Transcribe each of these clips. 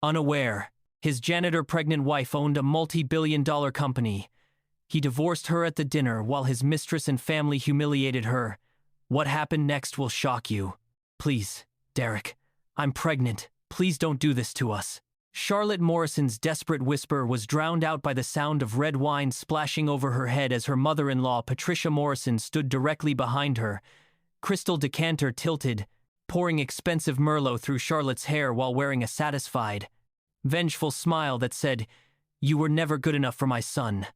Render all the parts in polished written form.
Unaware, his janitor pregnant wife owned a multi-billion-dollar company. He divorced her at the dinner while his mistress and family humiliated her. What happened next will shock you. Please, Derek, I'm pregnant. Please don't do this to us. Charlotte Morrison's desperate whisper was drowned out by the sound of red wine splashing over her head as her mother-in-law, Patricia Morrison, stood directly behind her. Crystal decanter tilted, pouring expensive Merlot through Charlotte's hair while wearing a satisfied, vengeful smile that said, "You were never good enough for my son."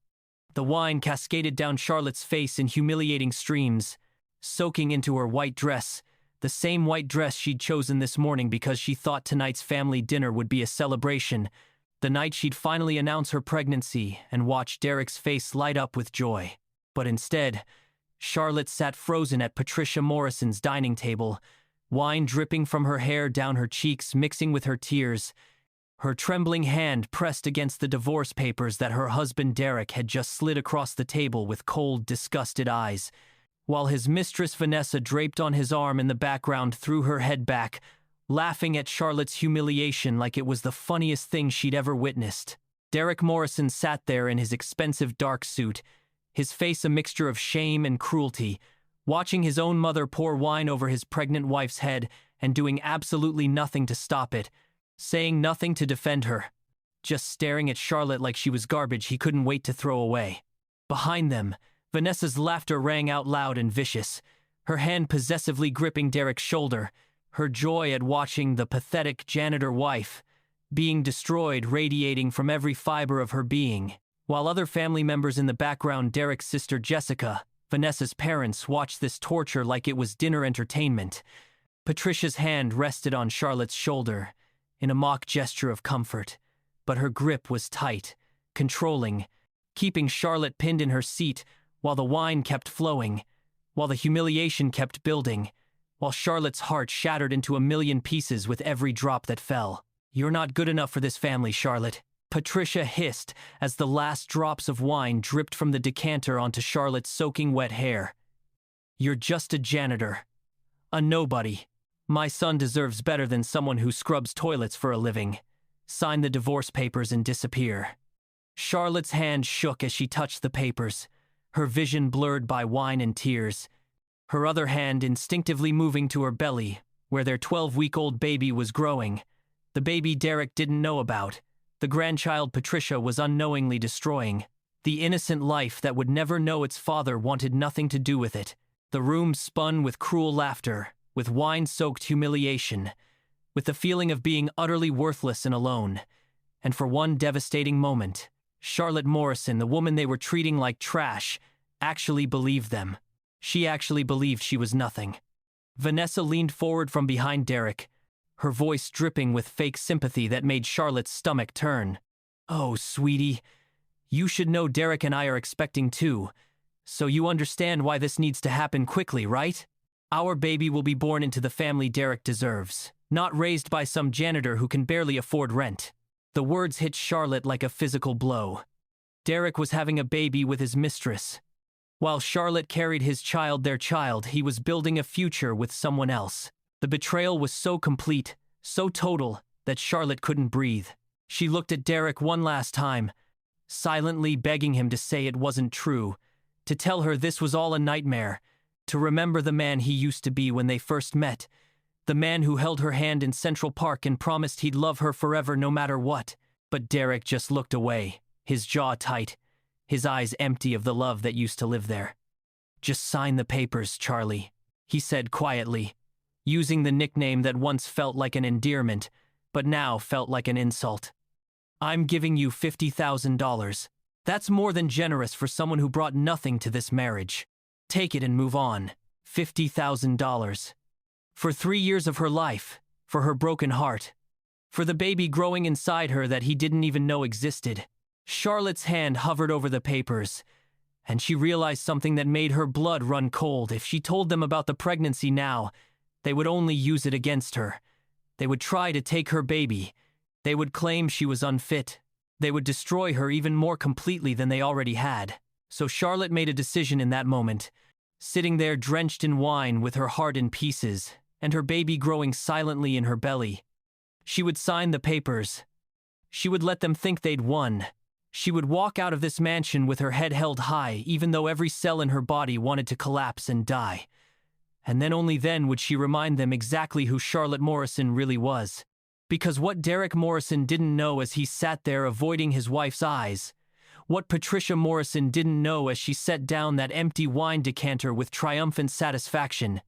The wine cascaded down Charlotte's face in humiliating streams, soaking into her white dress, the same white dress she'd chosen this morning because she thought tonight's family dinner would be a celebration, the night she'd finally announce her pregnancy and watch Derek's face light up with joy. But instead, Charlotte sat frozen at Patricia Morrison's dining table, wine dripping from her hair down her cheeks mixing with her tears, her trembling hand pressed against the divorce papers that her husband Derek had just slid across the table with cold, disgusted eyes, while his mistress Vanessa, draped on his arm in the background, threw her head back, laughing at Charlotte's humiliation like it was the funniest thing she'd ever witnessed. Derek Morrison sat there in his expensive dark suit, his face a mixture of shame and cruelty, watching his own mother pour wine over his pregnant wife's head and doing absolutely nothing to stop it, saying nothing to defend her, just staring at Charlotte like she was garbage he couldn't wait to throw away. Behind them, Vanessa's laughter rang out loud and vicious, her hand possessively gripping Derek's shoulder, her joy at watching the pathetic janitor wife being destroyed radiating from every fiber of her being, while other family members in the background, Derek's sister Jessica, Vanessa's parents, watched this torture like it was dinner entertainment. Patricia's hand rested on Charlotte's shoulder in a mock gesture of comfort, but her grip was tight, controlling, keeping Charlotte pinned in her seat while the wine kept flowing, while the humiliation kept building, while Charlotte's heart shattered into a million pieces with every drop that fell. "You're not good enough for this family, Charlotte," Patricia hissed as the last drops of wine dripped from the decanter onto Charlotte's soaking wet hair. "You're just a janitor. A nobody. My son deserves better than someone who scrubs toilets for a living. Sign the divorce papers and disappear." Charlotte's hand shook as she touched the papers, her vision blurred by wine and tears, her other hand instinctively moving to her belly, where their 12-week-old baby was growing, the baby Derek didn't know about, the grandchild Patricia was unknowingly destroying. The innocent life that would never know its father wanted nothing to do with it. The room spun with cruel laughter, with wine-soaked humiliation, with the feeling of being utterly worthless and alone. And for one devastating moment, Charlotte Morrison, the woman they were treating like trash, actually believed them. She actually believed she was nothing. Vanessa leaned forward from behind Derek, her voice dripping with fake sympathy that made Charlotte's stomach turn. "Oh, sweetie, you should know Derek and I are expecting too, so you understand why this needs to happen quickly, right? Our baby will be born into the family Derek deserves, not raised by some janitor who can barely afford rent." The words hit Charlotte like a physical blow. Derek was having a baby with his mistress. While Charlotte carried his child, their child, he was building a future with someone else. The betrayal was so complete, so total, that Charlotte couldn't breathe. She looked at Derek one last time, silently begging him to say it wasn't true, to tell her this was all a nightmare, to remember the man he used to be when they first met, the man who held her hand in Central Park and promised he'd love her forever no matter what. But Derek just looked away, his jaw tight, his eyes empty of the love that used to live there. "Just sign the papers, Charlie," he said quietly, using the nickname that once felt like an endearment, but now felt like an insult. "I'm giving you $50,000. That's more than generous for someone who brought nothing to this marriage. Take it and move on. $50,000. For 3 years of her life, for her broken heart, for the baby growing inside her that he didn't even know existed." Charlotte's hand hovered over the papers, and she realized something that made her blood run cold. If she told them about the pregnancy now, they would only use it against her. They would try to take her baby. They would claim she was unfit. They would destroy her even more completely than they already had. So Charlotte made a decision in that moment, sitting there drenched in wine with her heart in pieces, and her baby growing silently in her belly. She would sign the papers, She would let them think they'd won. She would walk out of this mansion with her head held high, even though every cell in her body wanted to collapse and die. And then only then would she remind them exactly who Charlotte Morrison really was. Because what Derek Morrison didn't know as he sat there avoiding his wife's eyes, what Patricia Morrison didn't know as she set down that empty wine decanter with triumphant satisfaction,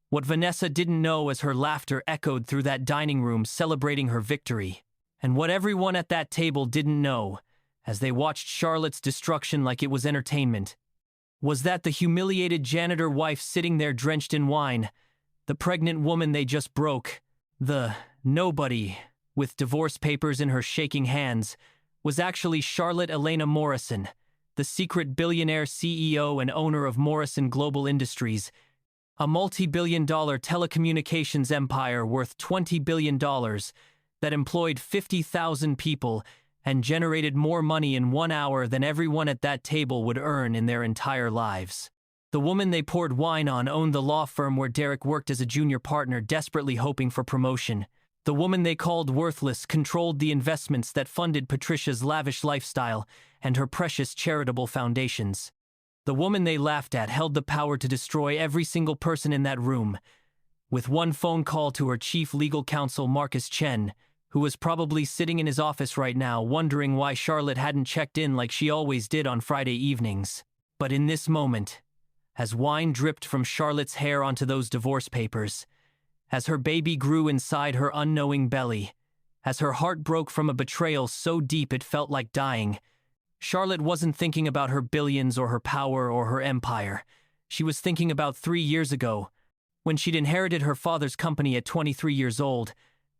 what Vanessa didn't know as her laughter echoed through that dining room celebrating her victory, and what everyone at that table didn't know, as they watched Charlotte's destruction like it was entertainment, was that the humiliated janitor wife sitting there drenched in wine, the pregnant woman they just broke, the nobody with divorce papers in her shaking hands, was actually Charlotte Elena Morrison, the secret billionaire CEO and owner of Morrison Global Industries, a multi-billion-dollar telecommunications empire worth $20 billion that employed 50,000 people and generated more money in 1 hour than everyone at that table would earn in their entire lives. The woman they poured wine on owned the law firm where Derek worked as a junior partner, desperately hoping for promotion. The woman they called worthless controlled the investments that funded Patricia's lavish lifestyle and her precious charitable foundations. The woman they laughed at held the power to destroy every single person in that room. With one phone call to her chief legal counsel, Marcus Chen, who was probably sitting in his office right now wondering why Charlotte hadn't checked in like she always did on Friday evenings. But in this moment, as wine dripped from Charlotte's hair onto those divorce papers, as her baby grew inside her unknowing belly, as her heart broke from a betrayal so deep it felt like dying, Charlotte wasn't thinking about her billions or her power or her empire. She was thinking about 3 years ago, when she'd inherited her father's company at 23 years old,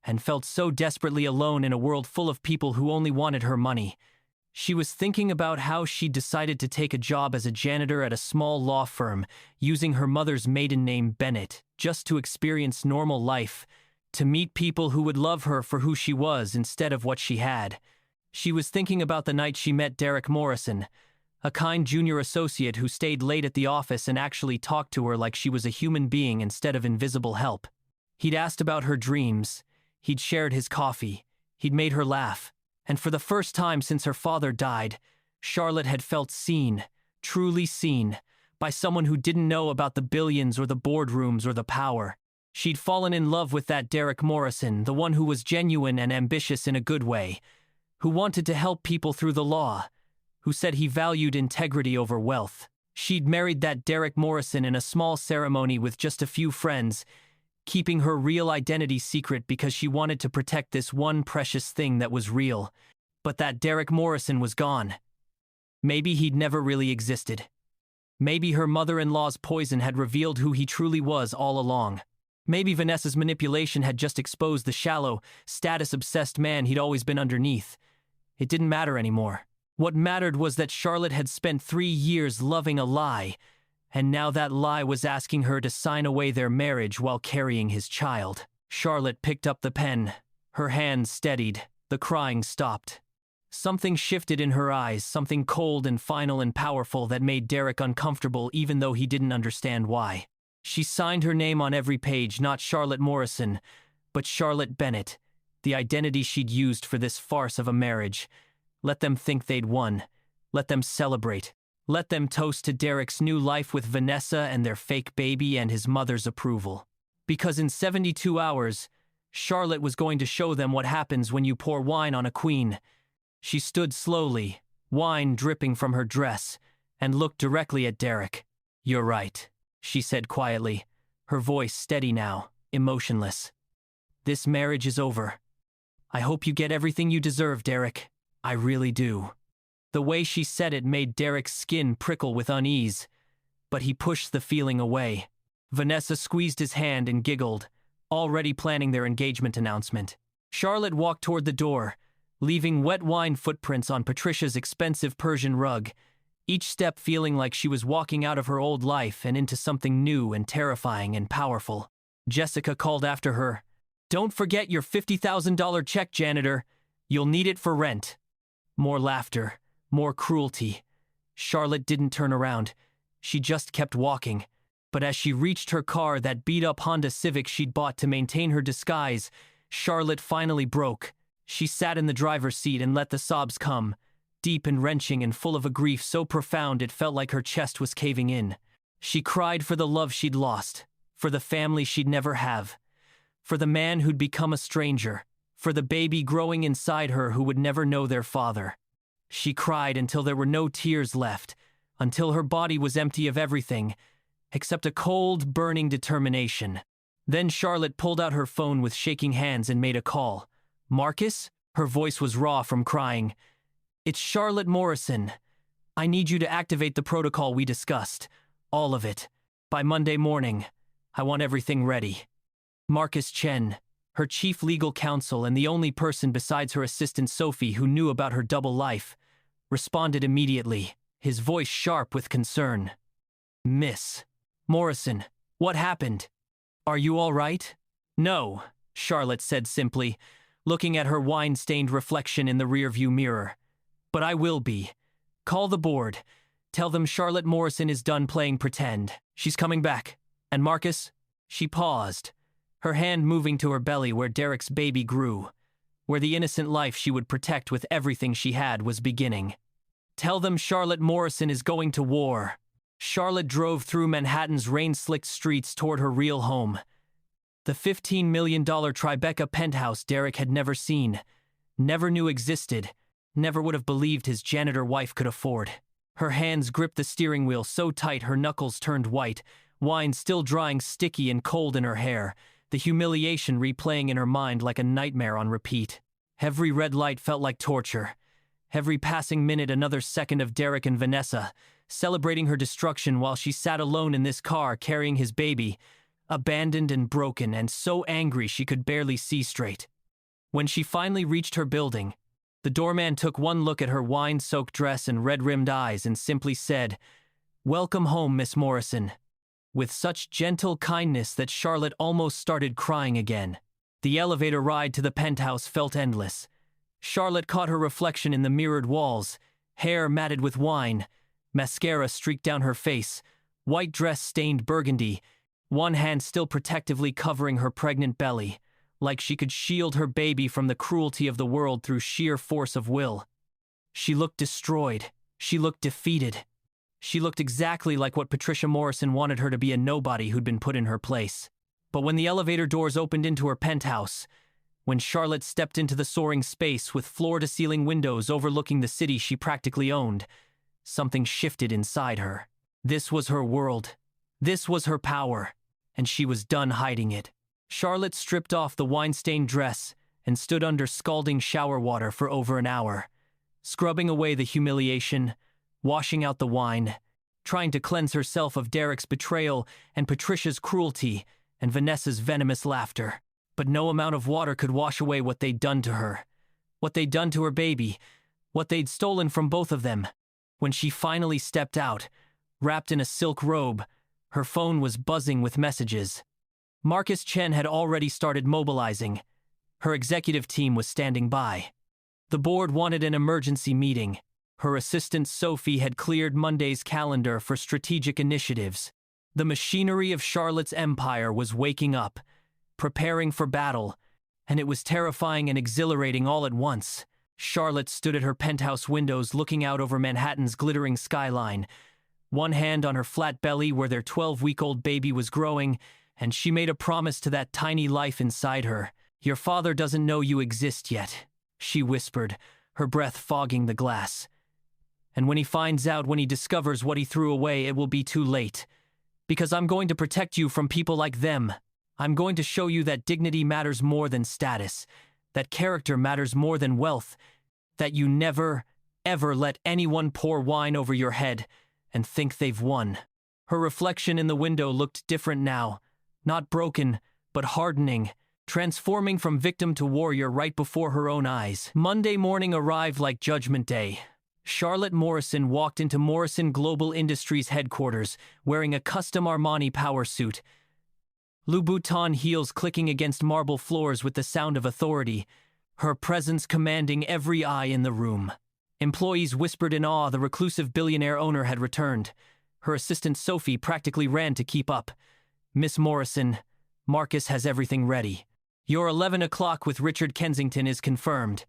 and felt so desperately alone in a world full of people who only wanted her money. She was thinking about how she'd decided to take a job as a janitor at a small law firm, using her mother's maiden name Bennett, just to experience normal life, to meet people who would love her for who she was instead of what she had. She was thinking about the night she met Derek Morrison, a kind junior associate who stayed late at the office and actually talked to her like she was a human being instead of invisible help. He'd asked about her dreams. He'd shared his coffee. He'd made her laugh. And for the first time since her father died, Charlotte had felt seen, truly seen, by someone who didn't know about the billions or the boardrooms or the power. She'd fallen in love with that Derek Morrison, the one who was genuine and ambitious in a good way, who wanted to help people through the law, who said he valued integrity over wealth. She'd married that Derek Morrison in a small ceremony with just a few friends, keeping her real identity secret because she wanted to protect this one precious thing that was real. But that Derek Morrison was gone. Maybe he'd never really existed. Maybe her mother-in-law's poison had revealed who he truly was all along. Maybe Vanessa's manipulation had just exposed the shallow, status-obsessed man he'd always been underneath. It didn't matter anymore. What mattered was that Charlotte had spent 3 years loving a lie, and now that lie was asking her to sign away their marriage while carrying his child. Charlotte picked up the pen. Her hands steadied. The crying stopped. Something shifted in her eyes, something cold and final and powerful that made Derek uncomfortable even though he didn't understand why. She signed her name on every page, not Charlotte Morrison, but Charlotte Bennett, the identity she'd used for this farce of a marriage. Let them think they'd won. Let them celebrate. Let them toast to Derek's new life with Vanessa and their fake baby and his mother's approval. Because in 72 hours, Charlotte was going to show them what happens when you pour wine on a queen. She stood slowly, wine dripping from her dress, and looked directly at Derek. "You're right," she said quietly, her voice steady now, emotionless. "This marriage is over. I hope you get everything you deserve, Derek. I really do." The way she said it made Derek's skin prickle with unease, but he pushed the feeling away. Vanessa squeezed his hand and giggled, already planning their engagement announcement. Charlotte walked toward the door, leaving wet wine footprints on Patricia's expensive Persian rug, each step feeling like she was walking out of her old life and into something new and terrifying and powerful. Jessica called after her, "Don't forget your $50,000 check, janitor. You'll need it for rent." More laughter. More cruelty. Charlotte didn't turn around. She just kept walking. But as she reached her car, that beat-up Honda Civic she'd bought to maintain her disguise, Charlotte finally broke. She sat in the driver's seat and let the sobs come, deep and wrenching and full of a grief so profound it felt like her chest was caving in. She cried for the love she'd lost, for the family she'd never have, for the man who'd become a stranger, for the baby growing inside her who would never know their father. She cried until there were no tears left, until her body was empty of everything, except a cold, burning determination. Then Charlotte pulled out her phone with shaking hands and made a call. "Marcus?" Her voice was raw from crying. "It's Charlotte Morrison. I need you to activate the protocol we discussed. All of it. By Monday morning. I want everything ready." Marcus Chen, her chief legal counsel and the only person besides her assistant Sophie who knew about her double life, responded immediately, his voice sharp with concern. "Miss Morrison, what happened? Are you all right?" "No," Charlotte said simply, looking at her wine-stained reflection in the rearview mirror. "But I will be. Call the board. Tell them Charlotte Morrison is done playing pretend. She's coming back. And Marcus?" She paused, her hand moving to her belly where Derek's baby grew, where the innocent life she would protect with everything she had was beginning. "Tell them Charlotte Morrison is going to war." Charlotte drove through Manhattan's rain-slicked streets toward her real home. The $15 million Tribeca penthouse Derek had never seen, never knew existed, never would have believed his janitor wife could afford. Her hands gripped the steering wheel so tight her knuckles turned white, wine still drying sticky and cold in her hair, the humiliation replaying in her mind like a nightmare on repeat. Every red light felt like torture. Every passing minute another second of Derek and Vanessa, celebrating her destruction while she sat alone in this car carrying his baby, abandoned and broken and so angry she could barely see straight. When she finally reached her building, the doorman took one look at her wine-soaked dress and red-rimmed eyes and simply said, "Welcome home, Miss Morrison," with such gentle kindness that Charlotte almost started crying again. The elevator ride to the penthouse felt endless. Charlotte caught her reflection in the mirrored walls, hair matted with wine, mascara streaked down her face, white dress stained burgundy, one hand still protectively covering her pregnant belly, like she could shield her baby from the cruelty of the world through sheer force of will. She looked destroyed. She looked defeated. She looked exactly like what Patricia Morrison wanted her to be, a nobody who'd been put in her place. But when the elevator doors opened into her penthouse, when Charlotte stepped into the soaring space with floor-to-ceiling windows overlooking the city she practically owned, something shifted inside her. This was her world. This was her power, and she was done hiding it. Charlotte stripped off the wine-stained dress and stood under scalding shower water for over an hour, scrubbing away the humiliation, washing out the wine, trying to cleanse herself of Derek's betrayal and Patricia's cruelty and Vanessa's venomous laughter. But no amount of water could wash away what they'd done to her, what they'd done to her baby, what they'd stolen from both of them. When she finally stepped out, wrapped in a silk robe, her phone was buzzing with messages. Marcus Chen had already started mobilizing. Her executive team was standing by. The board wanted an emergency meeting. Her assistant Sophie had cleared Monday's calendar for strategic initiatives. The machinery of Charlotte's empire was waking up, preparing for battle, and it was terrifying and exhilarating all at once. Charlotte stood at her penthouse windows looking out over Manhattan's glittering skyline, one hand on her flat belly where their 12-week-old baby was growing, and she made a promise to that tiny life inside her. "Your father doesn't know you exist yet," she whispered, her breath fogging the glass. "And when he finds out, when he discovers what he threw away, it will be too late. Because I'm going to protect you from people like them. I'm going to show you that dignity matters more than status, that character matters more than wealth, that you never, ever let anyone pour wine over your head and think they've won." Her reflection in the window looked different now, not broken, but hardening, transforming from victim to warrior right before her own eyes. Monday morning arrived like Judgment Day. Charlotte Morrison walked into Morrison Global Industries headquarters wearing a custom Armani power suit, Louboutin heels clicking against marble floors with the sound of authority, her presence commanding every eye in the room. Employees whispered in awe the reclusive billionaire owner had returned. Her assistant Sophie practically ran to keep up. "Miss Morrison, Marcus has everything ready. Your 11 o'clock with Richard Kensington is confirmed.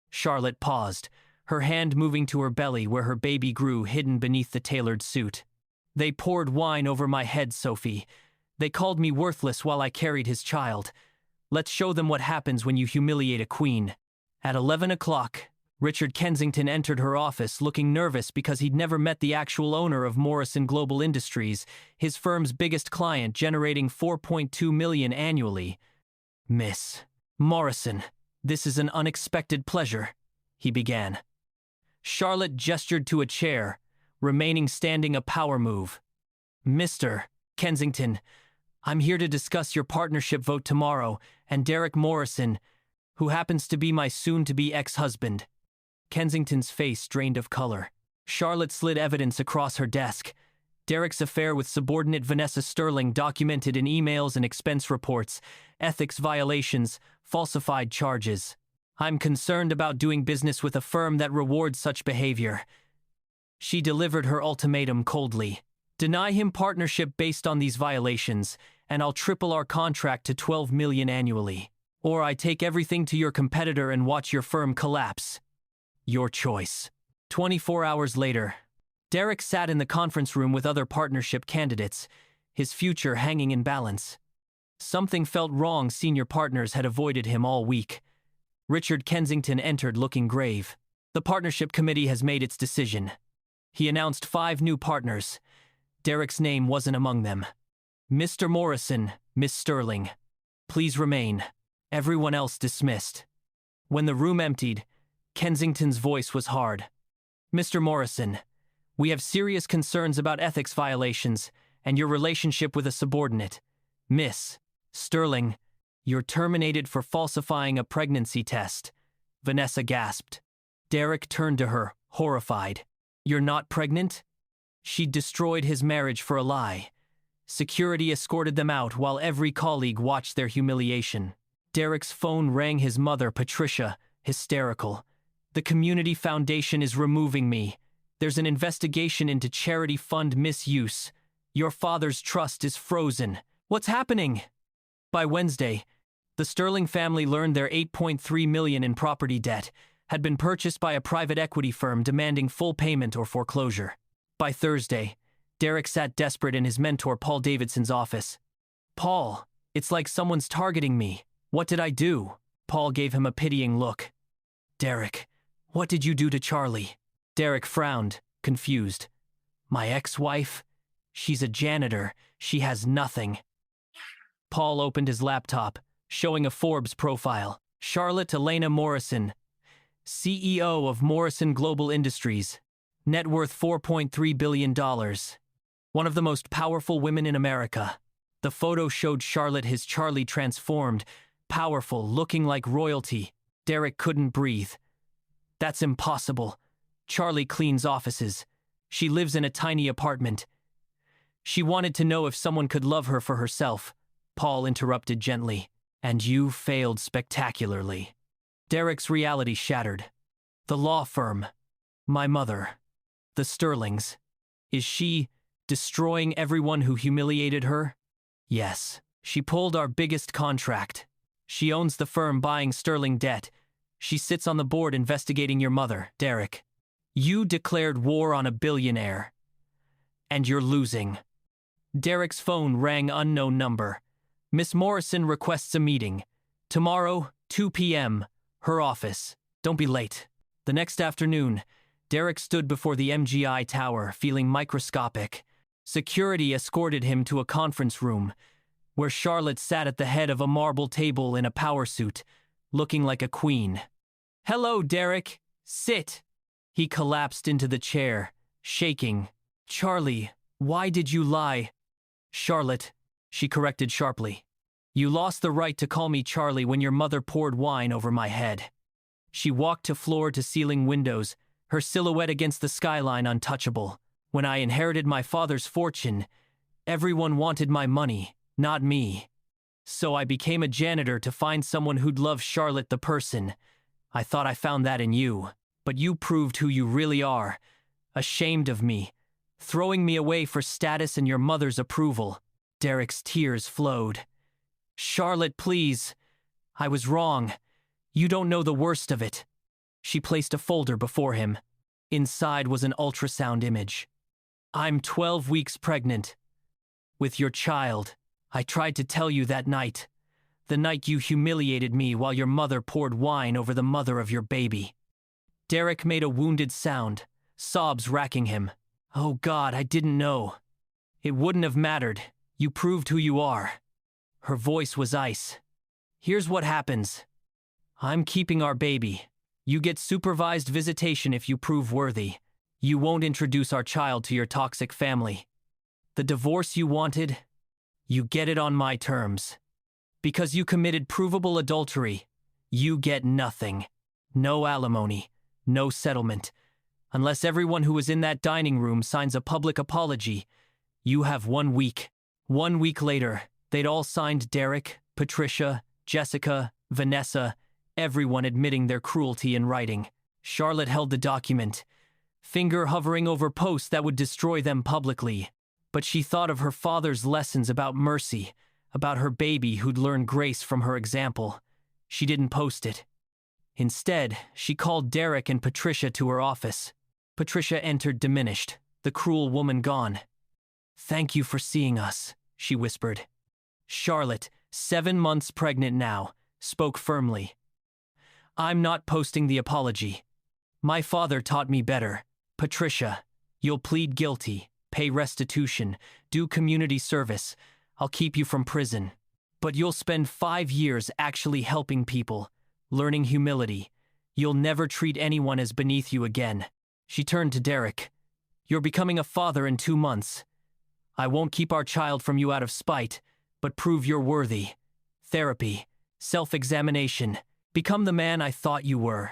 Charlotte paused, her hand moving to her belly where her baby grew hidden beneath the tailored suit. They poured wine over my head, Sophie. They called me worthless while I carried his child. Let's show them what happens when you humiliate a queen. At 11 o'clock, Richard Kensington entered her office looking nervous because he'd never met the actual owner of Morrison Global Industries, his firm's biggest client, generating $4.2 million annually. Miss Morrison, this is an unexpected pleasure, he began. Charlotte gestured to a chair, remaining standing a power move. Mr. Kensington, I'm here to discuss your partnership vote tomorrow, and Derek Morrison, who happens to be my soon-to-be ex-husband. Kensington's face drained of color. Charlotte slid evidence across her desk. Derek's affair with subordinate Vanessa Sterling documented in emails and expense reports, ethics violations, falsified charges. I'm concerned about doing business with a firm that rewards such behavior. She delivered her ultimatum coldly. Deny him partnership based on these violations, and I'll triple our contract to $12 million annually. Or I take everything to your competitor and watch your firm collapse. Your choice. 24 hours later, Derek sat in the conference room with other partnership candidates, his future hanging in balance. Something felt wrong. Senior partners had avoided him all week. Richard Kensington entered looking grave. The partnership committee has made its decision. He announced 5 new partners. Derek's name wasn't among them. Mr. Morrison, Miss Sterling. Please remain. Everyone else dismissed. When the room emptied, Kensington's voice was hard. Mr. Morrison, we have serious concerns about ethics violations and your relationship with a subordinate. Miss Sterling, you're terminated for falsifying a pregnancy test. Vanessa gasped. Derek turned to her, horrified. You're not pregnant? She'd destroyed his marriage for a lie. Security escorted them out while every colleague watched their humiliation. Derek's phone rang. His mother, Patricia, hysterical. The community foundation is removing me. There's an investigation into charity fund misuse. Your father's trust is frozen. What's happening? By Wednesday, the Sterling family learned their $8.3 million in property debt had been purchased by a private equity firm demanding full payment or foreclosure. By Thursday, Derek sat desperate in his mentor Paul Davidson's office. Paul, it's like someone's targeting me. What did I do? Paul gave him a pitying look. Derek, what did you do to Charlie? Derek frowned, confused. My ex-wife? She's a janitor. She has nothing. Paul opened his laptop, showing a Forbes profile. Charlotte Elena Morrison, CEO of Morrison Global Industries. Net worth $4.3 billion. One of the most powerful women in America. The photo showed Charlotte, his Charlie, transformed, powerful, looking like royalty. Derek couldn't breathe. That's impossible. Charlie cleans offices. She lives in a tiny apartment. She wanted to know if someone could love her for herself. Paul interrupted gently. And you failed spectacularly. Derek's reality shattered. The law firm. My mother. The Sterlings. Is she destroying everyone who humiliated her? Yes. She pulled our biggest contract. She owns the firm buying Sterling debt. She sits on the board investigating your mother, Derek. You declared war on a billionaire. And you're losing. Derek's phone rang. Unknown number. Miss Morrison requests a meeting. Tomorrow, 2 p.m., her office. Don't be late. The next afternoon, Derek stood before the MGI tower, feeling microscopic. Security escorted him to a conference room, where Charlotte sat at the head of a marble table in a power suit, looking like a queen. Hello, Derek. Sit. He collapsed into the chair, shaking. Charlie, why did you lie? Charlotte, she corrected sharply. You lost the right to call me Charlie when your mother poured wine over my head. She walked to floor-to-ceiling windows, her silhouette against the skyline untouchable. When I inherited my father's fortune, everyone wanted my money, not me. So I became a janitor to find someone who'd love Charlotte the person. I thought I found that in you, but you proved who you really are. Ashamed of me, throwing me away for status and your mother's approval. Derek's tears flowed. Charlotte, please. I was wrong. You don't know the worst of it. She placed a folder before him. Inside was an ultrasound image. I'm 12 weeks pregnant. With your child. I tried to tell you that night. The night you humiliated me while your mother poured wine over the mother of your baby. Derek made a wounded sound, sobs racking him. Oh God, I didn't know. It wouldn't have mattered. You proved who you are. Her voice was ice. Here's what happens. I'm keeping our baby. You get supervised visitation if you prove worthy. You won't introduce our child to your toxic family. The divorce you wanted, you get it on my terms. Because you committed provable adultery, you get nothing. No alimony, no settlement. Unless everyone who was in that dining room signs a public apology, you have 1 week. 1 week later, they'd all signed Derek, Patricia, Jessica, Vanessa, everyone admitting their cruelty in writing. Charlotte held the document, finger hovering over posts that would destroy them publicly. But she thought of her father's lessons about mercy, about her baby who'd learned grace from her example. She didn't post it. Instead, she called Derek and Patricia to her office. Patricia entered diminished, the cruel woman gone. Thank you for seeing us, she whispered. Charlotte, 7 months pregnant now, spoke firmly. I'm not posting the apology. My father taught me better. Patricia, you'll plead guilty, pay restitution, do community service. I'll keep you from prison. But you'll spend 5 years actually helping people, learning humility. You'll never treat anyone as beneath you again. She turned to Derek. You're becoming a father in 2 months. I won't keep our child from you out of spite, but prove you're worthy. Therapy, self-examination. Become the man I thought you were.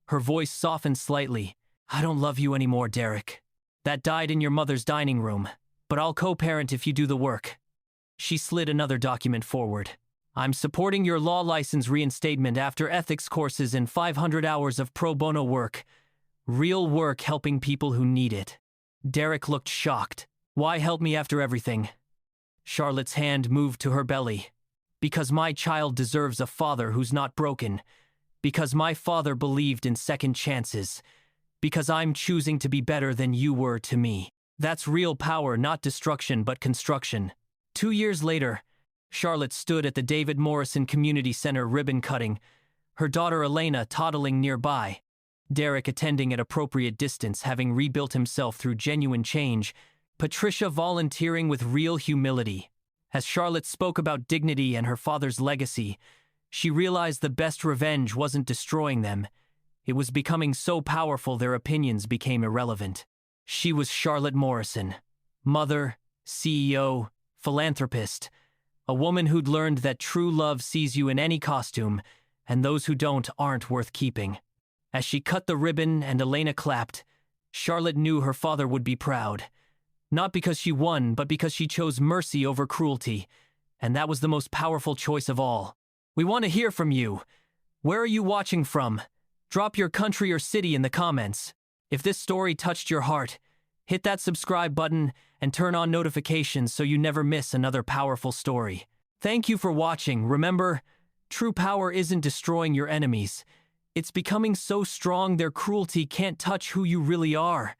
Her voice softened slightly. I don't love you anymore, Derek. That died in your mother's dining room, but I'll co-parent if you do the work. She slid another document forward. I'm supporting your law license reinstatement after ethics courses and 500 hours of pro bono work. Real work helping people who need it. Derek looked shocked. Why help me after everything? Charlotte's hand moved to her belly. Because my child deserves a father who's not broken. Because my father believed in second chances. Because I'm choosing to be better than you were to me. That's real power, not destruction but construction. 2 years later, Charlotte stood at the David Morrison Community Center ribbon cutting, her daughter Elena toddling nearby, Derek attending at appropriate distance, having rebuilt himself through genuine change, Patricia volunteering with real humility. As Charlotte spoke about dignity and her father's legacy, she realized the best revenge wasn't destroying them. It was becoming so powerful their opinions became irrelevant. She was Charlotte Morrison, mother, CEO, philanthropist, a woman who'd learned that true love sees you in any costume, and those who don't aren't worth keeping. As she cut the ribbon and Elena clapped, Charlotte knew her father would be proud. Not because she won, but because she chose mercy over cruelty, and that was the most powerful choice of all. We want to hear from you. Where are you watching from? Drop your country or city in the comments. If this story touched your heart, hit that subscribe button and turn on notifications so you never miss another powerful story. Thank you for watching. Remember, true power isn't destroying your enemies. It's becoming so strong their cruelty can't touch who you really are.